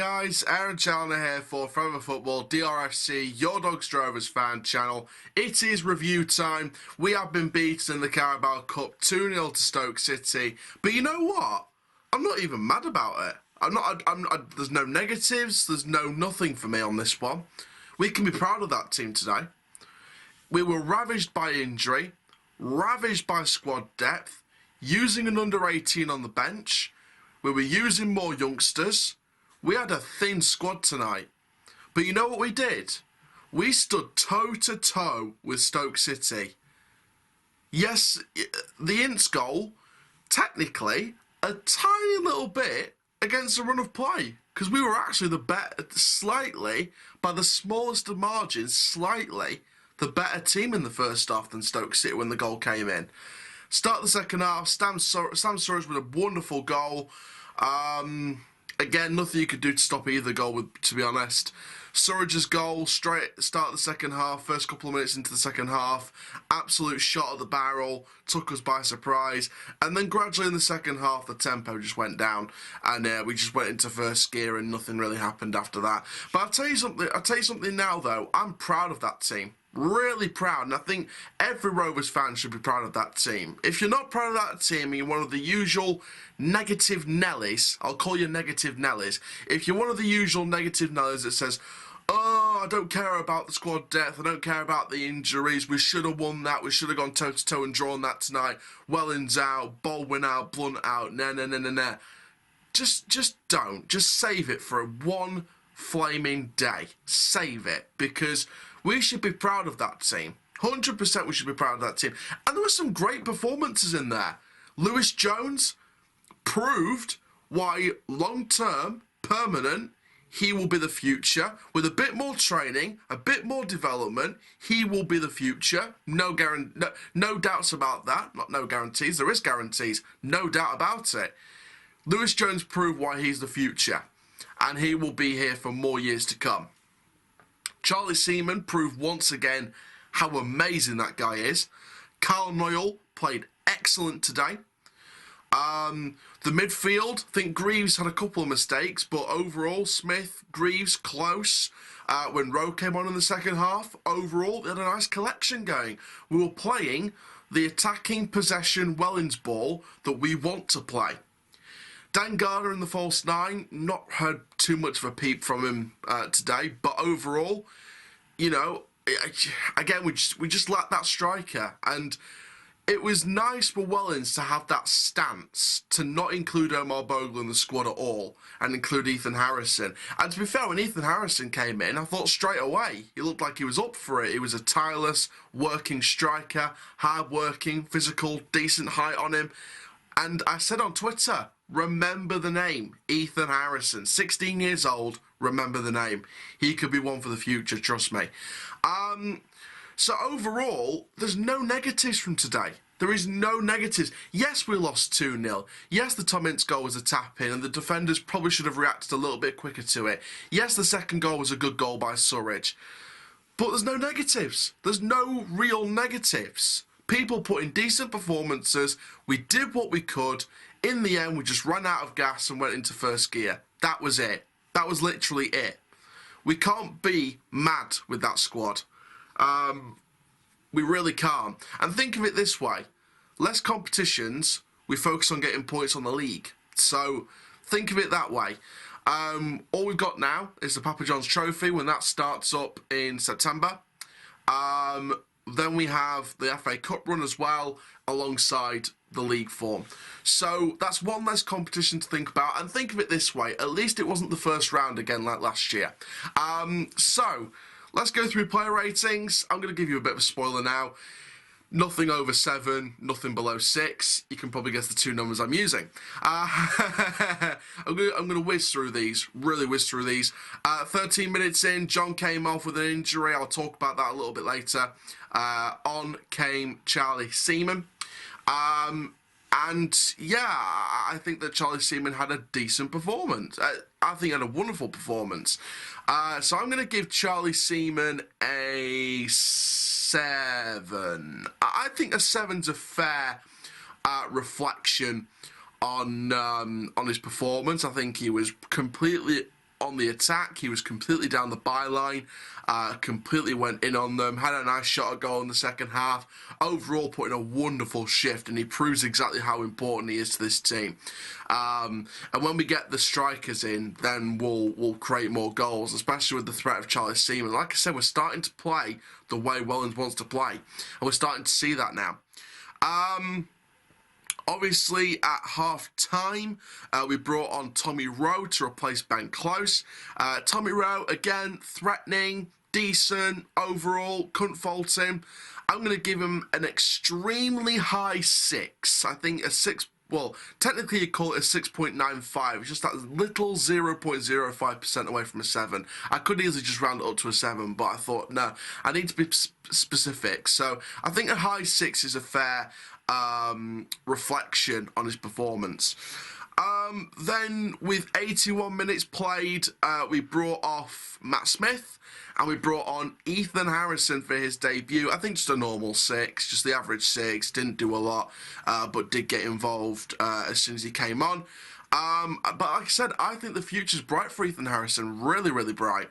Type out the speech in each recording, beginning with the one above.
guys, Aaron Challoner here for Forever Football, DRFC, your Doncaster Rovers fan channel. It is review time. We have been beaten in the Carabao Cup 2-0 to Stoke City. But you know what? I'm not even mad about it. There's no negatives, there's nothing for me on this one. We can be proud of that team today. We were ravaged by injury, ravaged by squad depth, using an under-18 on the bench. We were using more youngsters. We had a thin squad tonight. But you know what we did? We stood toe-to-toe with Stoke City. Yes, the Ince goal, technically, a tiny little bit against the run of play. Because we were actually the better, slightly, by the smallest of margins, slightly, the better team in the first half than Stoke City when the goal came in. Start the second half, Sam Surridge with a wonderful goal. Again, nothing you could do to stop either goal, to be honest. Surridge's goal, straight start the second half, first couple of minutes into the second half, absolute shot at the barrel, took us by surprise, and then gradually in the second half the tempo just went down, and we just went into first gear and nothing really happened after that. But I'll tell you something now though, I'm proud of that team. Really proud, and I think every Rovers fan should be proud of that team. If you're not proud of that team and you're one of the usual negative Nellies, I'll call you negative Nellies. If you're one of the usual negative Nellies that says, oh, I don't care about the squad depth, I don't care about the injuries, we should have won that, we should have gone toe-to-toe and drawn that tonight, Wellens out, Baldwin out, Blunt out, nah. Just don't. Just save it for one flaming day. Save it, because we should be proud of that team. 100% we should be proud of that team. And there were some great performances in there. Lewis Jones proved why long-term, permanent, he will be the future. With a bit more training, a bit more development, he will be the future. No doubts about that. Not no guarantees. There is guarantees. No doubt about it. Lewis Jones proved why he's the future. And he will be here for more years to come. Charlie Seaman proved once again how amazing that guy is. Carl Noyle played excellent today. The midfield, I think Greaves had a couple of mistakes, but overall, Smith, Greaves, close. When Rowe came on in the second half, overall, they had a nice collection going. We were playing the attacking possession Wellens ball that we want to play. Dan Gardner in the false nine, not heard too much of a peep from him today, but overall, you know, again, we just lacked that striker, and it was nice for Wellens to have that stance to not include Omar Bogle in the squad at all and include Ethan Harrison. And to be fair, when Ethan Harrison came in, I thought straight away he looked like he was up for it. He was a tireless, working striker, hard-working, physical, decent height on him. And I said on Twitter, remember the name, Ethan Harrison, 16 years old, remember the name. He could be one for the future, trust me. So overall, there's no negatives from today. There is no negatives. Yes, we lost 2-0. Yes, the Tom Ince goal was a tap-in, and the defenders probably should have reacted a little bit quicker to it. Yes, the second goal was a good goal by Surridge. But there's no negatives. There's no real negatives. People put in decent performances. We did what we could. In the end, we just ran out of gas and went into first gear. That was it. That was literally it. We can't be mad with that squad. We really can't. And think of it this way. Less competitions, we focus on getting points on the league. So think of it that way. All we've got now is the Papa John's Trophy when that starts up in September. Then we have the FA Cup run as well, alongside the league form. So that's one less competition to think about. And think of it this way, at least it wasn't the first round again like last year. So let's go through player ratings. I'm going to give you a bit of a spoiler now. Nothing over 7, nothing below 6. You can probably guess the two numbers I'm using. I'm going to whiz through these, really whiz through these. 13 minutes in, John came off with an injury. I'll talk about that a little bit later. On came Charlie Seaman. And yeah, I think that Charlie Seaman had a decent performance. I think he had a wonderful performance. So I'm going to give Charlie Seaman a 7. I think a 7's a fair reflection on his performance. I think he was completely on the attack. He was completely down the byline, completely went in on them, had a nice shot at goal in the second half. Overall, put in a wonderful shift, and he proves exactly how important he is to this team. And when we get the strikers in, then we'll create more goals, especially with the threat of Charlie Seaman. Like I said, we're starting to play the way Wellens wants to play, and we're starting to see that now. Obviously, at half-time, we brought on Tommy Rowe to replace Ben Close. Tommy Rowe, again, threatening, decent, overall, couldn't fault him. I'm going to give him an extremely high 6. I think a 6, well, technically you call it a 6.95. It's just that little 0.05% away from a 7. I could easily just round it up to a 7, but I thought, no, I need to be specific. So I think a high 6 is a fair reflection on his performance. Then with 81 minutes played, we brought off Matt Smith and we brought on Ethan Harrison for his debut. I think just a normal 6, just the average 6, didn't do a lot, but did get involved as soon as he came on. But like I said, I think the future's bright for Ethan Harrison, really, really bright.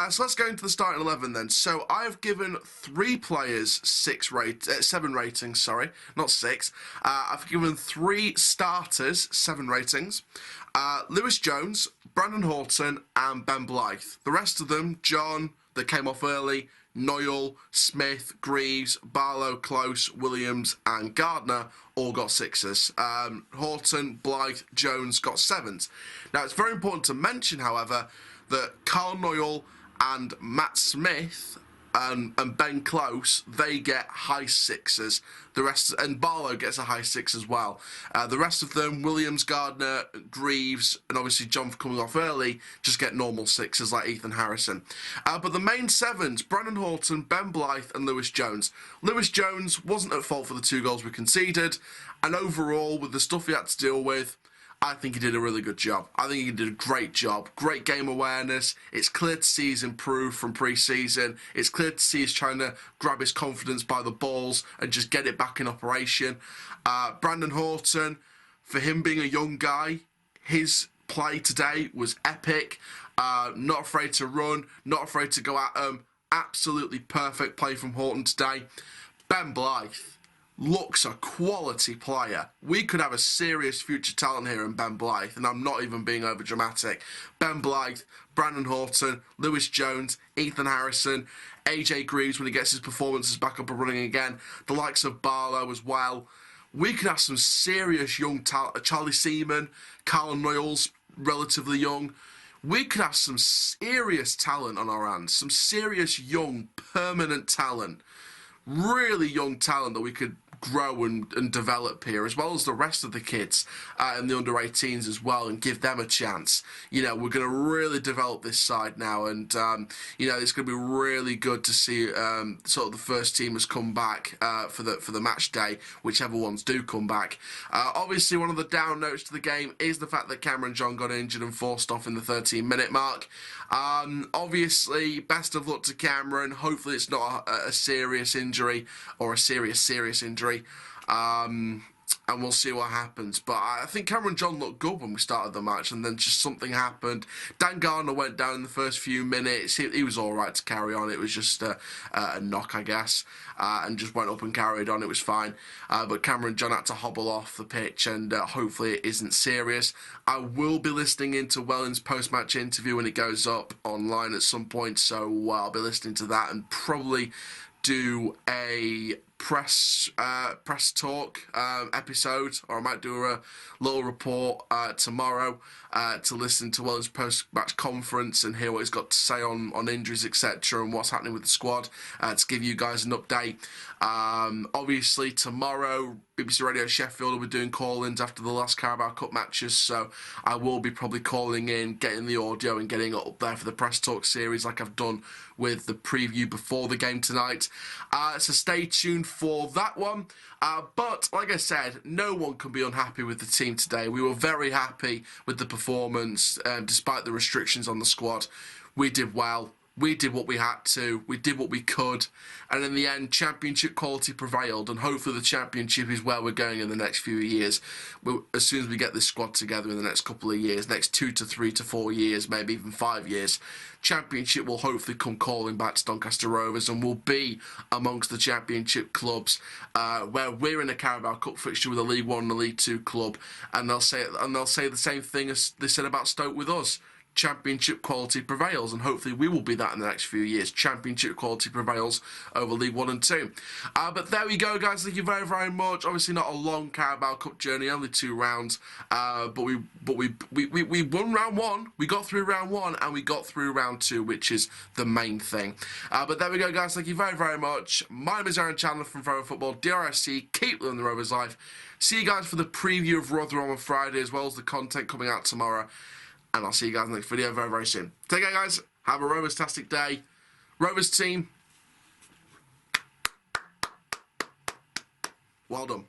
So let's go into the starting 11 then. So I've given 3 players 7 ratings, sorry, not 6. I've given 3 starters 7 ratings. Lewis Jones, Brandon Horton, and Ben Blythe. The rest of them, John, that came off early, Noyle, Smith, Greaves, Barlow, Close, Williams and Gardner all got 6s. Horton, Blythe, Jones got 7s. Now it's very important to mention, however, that Carl Noyle and Matt Smith and Ben Close, they get high 6s. The rest, and Barlow gets a high 6 as well. The rest of them, Williams, Gardner, Greaves, and obviously John coming off early, just get normal 6s like Ethan Harrison. But the main 7s, Brandon Horton, Ben Blythe, and Lewis Jones. Lewis Jones wasn't at fault for the 2 goals we conceded, and overall, with the stuff he had to deal with, I think he did a really good job. I think he did a great job. Great game awareness. It's clear to see he's improved from pre-season. It's clear to see he's trying to grab his confidence by the balls and just get it back in operation. Brandon Horton, for him being a young guy, his play today was epic. Not afraid to run, not afraid to go at him. Absolutely perfect play from Horton today. Ben Blythe looks a quality player. We could have a serious future talent here in Ben Blythe, and I'm not even being over dramatic. Ben Blythe, Brandon Horton, Lewis Jones, Ethan Harrison, AJ Greaves when he gets his performances back up and running again, the likes of Barlow as well. We could have some serious young talent. Charlie Seaman, Carl Noyle's relatively young. We could have some serious talent on our hands, some serious young permanent talent. Really young talent that we could grow and develop here, as well as the rest of the kids and the under-18s as well, and give them a chance. You know, we're going to really develop this side now, and you know, it's going to be really good to see sort of the first teamers come back for the match day, whichever ones do come back. Obviously, one of the down notes to the game is the fact that Cameron John got injured and forced off in the 13-minute mark. Obviously, best of luck to Cameron. Hopefully it's not a serious injury or a serious injury. And we'll see what happens. But I think Cameron John looked good when we started the match, and then just something happened. Dan Gardner went down in the first few minutes. He was all right to carry on. It was just a knock, I guess, and just went up and carried on. It was fine. But Cameron John had to hobble off the pitch, and hopefully it isn't serious. I will be listening into Wellens' post-match interview when it goes up online at some point, so I'll be listening to that and probably do a press talk episode, or I might do a little report tomorrow to listen to Wellens' post-match conference and hear what he's got to say on injuries, etc., and what's happening with the squad, to give you guys an update. Obviously tomorrow BBC Radio Sheffield will be doing call-ins after the last Carabao Cup matches, so I will be probably calling in, getting the audio and getting it up there for the press talk series like I've done with the preview before the game tonight. So stay tuned for that one. But like I said, no one can be unhappy with the team today. We were very happy with the performance, despite the restrictions on the squad. We did well. We did what we had to. We did what we could. And in the end, championship quality prevailed. And hopefully the championship is where we're going in the next few years. As soon as we get this squad together in the next couple of years, next 2 to 3 to 4 years, maybe even 5 years, championship will hopefully come calling back to Doncaster Rovers and will be amongst the championship clubs where we're in a Carabao Cup fixture with a League One and a League Two club. And they'll say the same thing as they said about Stoke with us. Championship quality prevails, and hopefully we will be that in the next few years. Championship quality prevails over League 1 and 2. But there we go, guys. Thank you very, very much. Obviously not a long Carabao Cup journey, only 2 rounds. But we won round 1. We got through round 1, and we got through round 2, which is the main thing. But there we go, guys. Thank you very, very much. My name is Aaron Chandler from Forever Football, DRSC. Keep living the Rovers life. See you guys for the preview of Rotherham on Friday, as well as the content coming out tomorrow. And I'll see you guys in the next video very, very soon. Take care, guys. Have a Rovers-tastic day. Rovers team, well done.